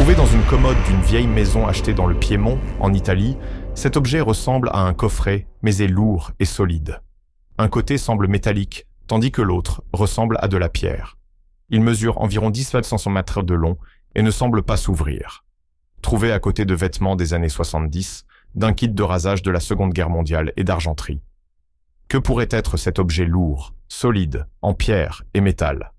Trouvé dans une commode d'une vieille maison achetée dans le Piémont, en Italie, cet objet ressemble à un coffret, mais est lourd et solide. Un côté semble métallique, tandis que l'autre ressemble à de la pierre. Il mesure environ 10 cm de long et ne semble pas s'ouvrir. Trouvé à côté de vêtements des années 70, d'un kit de rasage de la Seconde Guerre mondiale et d'argenterie. Que pourrait être cet objet lourd, solide, en pierre et métal?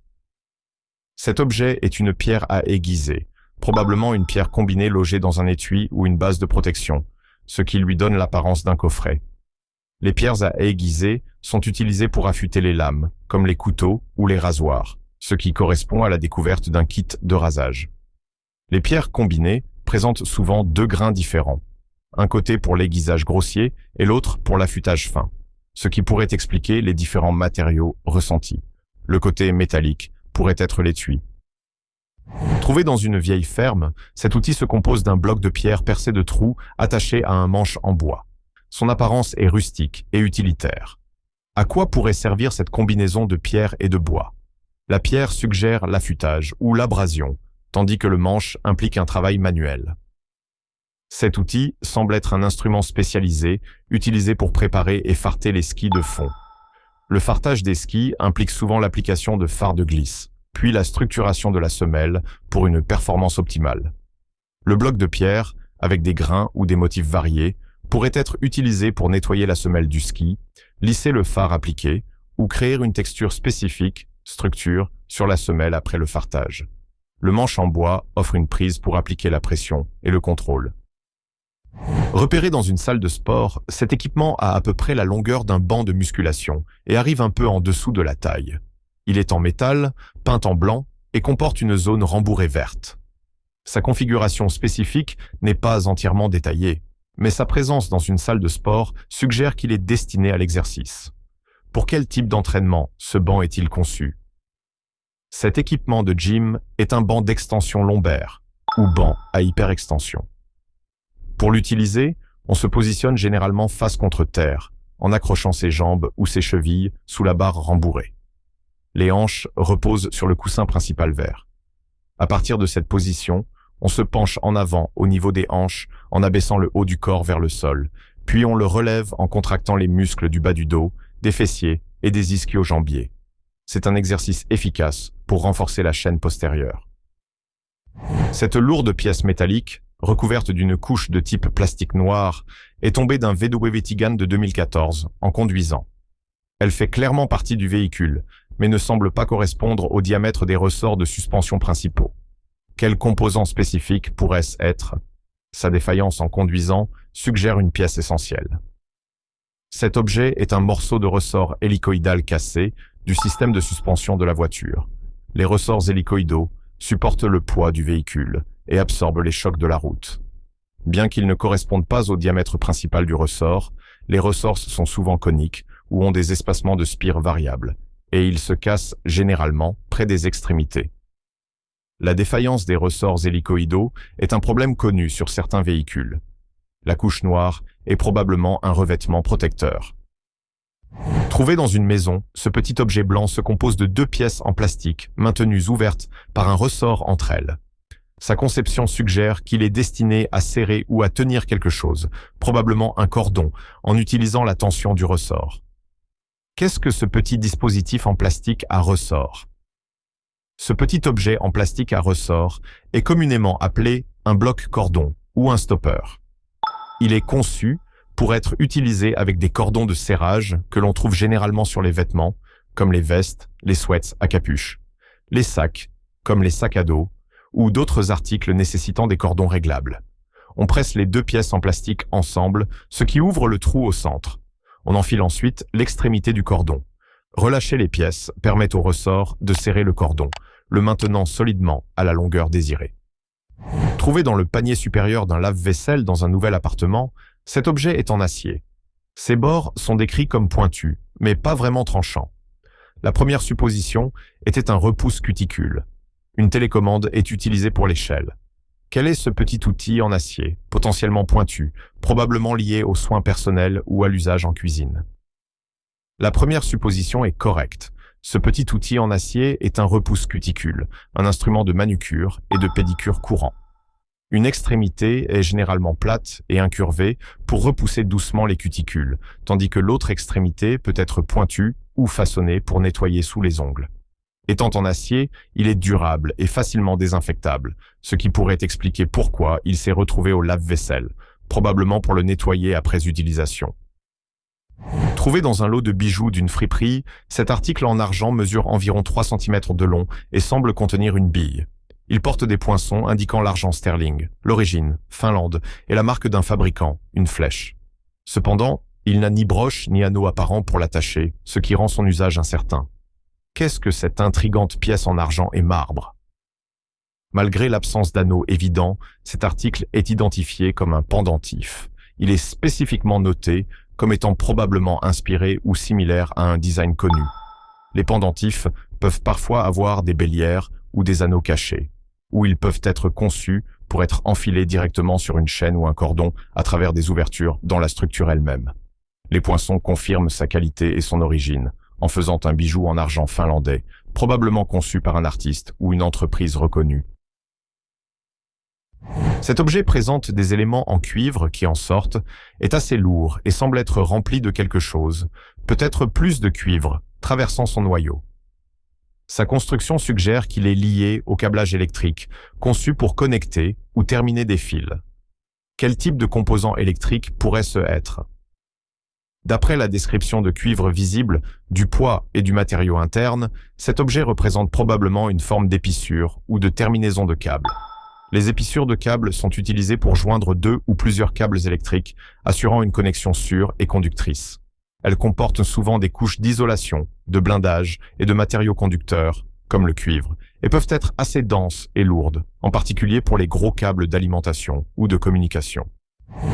Cet objet est une pierre à aiguiser, probablement une pierre combinée logée dans un étui ou une base de protection, ce qui lui donne l'apparence d'un coffret. Les pierres à aiguiser sont utilisées pour affûter les lames, comme les couteaux ou les rasoirs, ce qui correspond à la découverte d'un kit de rasage. Les pierres combinées présentent souvent deux grains différents, un côté pour l'aiguisage grossier et l'autre pour l'affûtage fin, ce qui pourrait expliquer les différents matériaux ressentis. Le côté métallique pourrait être l'étui. Trouvé dans une vieille ferme, cet outil se compose d'un bloc de pierre percé de trous attaché à un manche en bois. Son apparence est rustique et utilitaire. À quoi pourrait servir cette combinaison de pierre et de bois? La pierre suggère l'affûtage ou l'abrasion, tandis que le manche implique un travail manuel. Cet outil semble être un instrument spécialisé, utilisé pour préparer et farter les skis de fond. Le fartage des skis implique souvent l'application de fards de glisse, puis la structuration de la semelle pour une performance optimale. Le bloc de pierre, avec des grains ou des motifs variés, pourrait être utilisé pour nettoyer la semelle du ski, lisser le fard appliqué ou créer une texture spécifique, structure, sur la semelle après le fartage. Le manche en bois offre une prise pour appliquer la pression et le contrôle. Repéré dans une salle de sport, cet équipement a à peu près la longueur d'un banc de musculation et arrive un peu en dessous de la taille. Il est en métal, peint en blanc et comporte une zone rembourrée verte. Sa configuration spécifique n'est pas entièrement détaillée, mais sa présence dans une salle de sport suggère qu'il est destiné à l'exercice. Pour quel type d'entraînement ce banc est-il conçu? Cet équipement de gym est un banc d'extension lombaire, ou banc à hyperextension. Pour l'utiliser, on se positionne généralement face contre terre, en accrochant ses jambes ou ses chevilles sous la barre rembourrée. Les hanches reposent sur le coussin principal vert. À partir de cette position, on se penche en avant au niveau des hanches en abaissant le haut du corps vers le sol, puis on le relève en contractant les muscles du bas du dos, des fessiers et des ischio-jambiers. C'est un exercice efficace pour renforcer la chaîne postérieure. Cette lourde pièce métallique, recouverte d'une couche de type plastique noir, est tombée d'un VW Tigane de 2014 en conduisant. Elle fait clairement partie du véhicule, mais ne semble pas correspondre au diamètre des ressorts de suspension principaux. Quel composant spécifique pourrait-ce être? Sa défaillance en conduisant suggère une pièce essentielle. Cet objet est un morceau de ressort hélicoïdal cassé du système de suspension de la voiture. Les ressorts hélicoïdaux supportent le poids du véhicule et absorbent les chocs de la route. Bien qu'ils ne correspondent pas au diamètre principal du ressort, les ressorts sont souvent coniques ou ont des espacements de spire variables, et ils se cassent généralement près des extrémités. La défaillance des ressorts hélicoïdaux est un problème connu sur certains véhicules. La couche noire est probablement un revêtement protecteur. Trouvé dans une maison, ce petit objet blanc se compose de deux pièces en plastique maintenues ouvertes par un ressort entre elles. Sa conception suggère qu'il est destiné à serrer ou à tenir quelque chose, probablement un cordon, en utilisant la tension du ressort. Qu'est-ce que ce petit dispositif en plastique à ressort? Ce petit objet en plastique à ressort est communément appelé un bloc-cordon ou un stopper. Il est conçu pour être utilisé avec des cordons de serrage que l'on trouve généralement sur les vêtements, comme les vestes, les sweats à capuche, les sacs, comme les sacs à dos, ou d'autres articles nécessitant des cordons réglables. On presse les deux pièces en plastique ensemble, ce qui ouvre le trou au centre. On enfile ensuite l'extrémité du cordon. Relâcher les pièces permet au ressort de serrer le cordon, le maintenant solidement à la longueur désirée. Trouvé dans le panier supérieur d'un lave-vaisselle dans un nouvel appartement, cet objet est en acier. Ses bords sont décrits comme pointus, mais pas vraiment tranchants. La première supposition était un repousse-cuticule. Une télécommande est utilisée pour l'échelle. Quel est ce petit outil en acier, potentiellement pointu, probablement lié aux soins personnels ou à l'usage en cuisine? La première supposition est correcte. Ce petit outil en acier est un repousse-cuticule, un instrument de manucure et de pédicure courant. Une extrémité est généralement plate et incurvée pour repousser doucement les cuticules, tandis que l'autre extrémité peut être pointue ou façonnée pour nettoyer sous les ongles. Étant en acier, il est durable et facilement désinfectable, ce qui pourrait expliquer pourquoi il s'est retrouvé au lave-vaisselle, probablement pour le nettoyer après utilisation. Trouvé dans un lot de bijoux d'une friperie, cet article en argent mesure environ 3 cm de long et semble contenir une bille. Il porte des poinçons indiquant l'argent sterling, l'origine, Finlande, et la marque d'un fabricant, une flèche. Cependant, il n'a ni broche ni anneau apparent pour l'attacher, ce qui rend son usage incertain. Qu'est-ce que cette intrigante pièce en argent et marbre? Malgré l'absence d'anneau évident, cet article est identifié comme un pendentif. Il est spécifiquement noté comme étant probablement inspiré ou similaire à un design connu. Les pendentifs peuvent parfois avoir des bélières ou des anneaux cachés, ou ils peuvent être conçus pour être enfilés directement sur une chaîne ou un cordon à travers des ouvertures dans la structure elle-même. Les poinçons confirment sa qualité et son origine, en faisant un bijou en argent finlandais, probablement conçu par un artiste ou une entreprise reconnue. Cet objet présente des éléments en cuivre qui en sortent, est assez lourd et semble être rempli de quelque chose, peut-être plus de cuivre, traversant son noyau. Sa construction suggère qu'il est lié au câblage électrique, conçu pour connecter ou terminer des fils. Quel type de composant électrique pourrait-ce être? D'après la description de cuivre visible, du poids et du matériau interne, cet objet représente probablement une forme d'épissure ou de terminaison de câble. Les épissures de câbles sont utilisées pour joindre 2 ou plusieurs câbles électriques, assurant une connexion sûre et conductrice. Elles comportent souvent des couches d'isolation, de blindage et de matériaux conducteurs, comme le cuivre, et peuvent être assez denses et lourdes, en particulier pour les gros câbles d'alimentation ou de communication.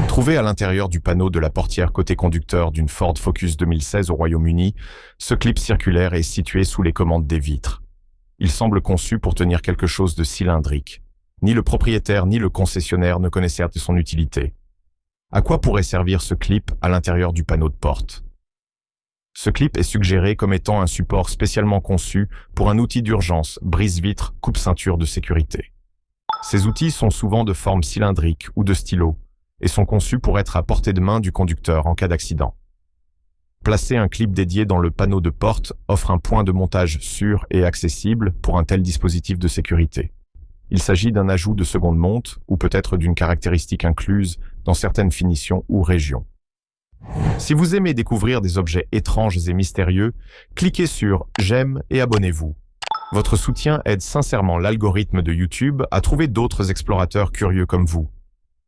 Trouvé à l'intérieur du panneau de la portière côté conducteur d'une Ford Focus 2016 au Royaume-Uni, ce clip circulaire est situé sous les commandes des vitres. Il semble conçu pour tenir quelque chose de cylindrique. Ni le propriétaire ni le concessionnaire ne connaissaient son utilité. À quoi pourrait servir ce clip à l'intérieur du panneau de porte? Ce clip est suggéré comme étant un support spécialement conçu pour un outil d'urgence, brise-vitre, coupe-ceinture de sécurité. Ces outils sont souvent de forme cylindrique ou de stylo et sont conçus pour être à portée de main du conducteur en cas d'accident. Placer un clip dédié dans le panneau de porte offre un point de montage sûr et accessible pour un tel dispositif de sécurité. Il s'agit d'un ajout de seconde monte ou peut-être d'une caractéristique incluse dans certaines finitions ou régions. Si vous aimez découvrir des objets étranges et mystérieux, cliquez sur « J'aime » et abonnez-vous. Votre soutien aide sincèrement l'algorithme de YouTube à trouver d'autres explorateurs curieux comme vous.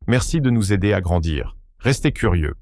Merci de nous aider à grandir. Restez curieux.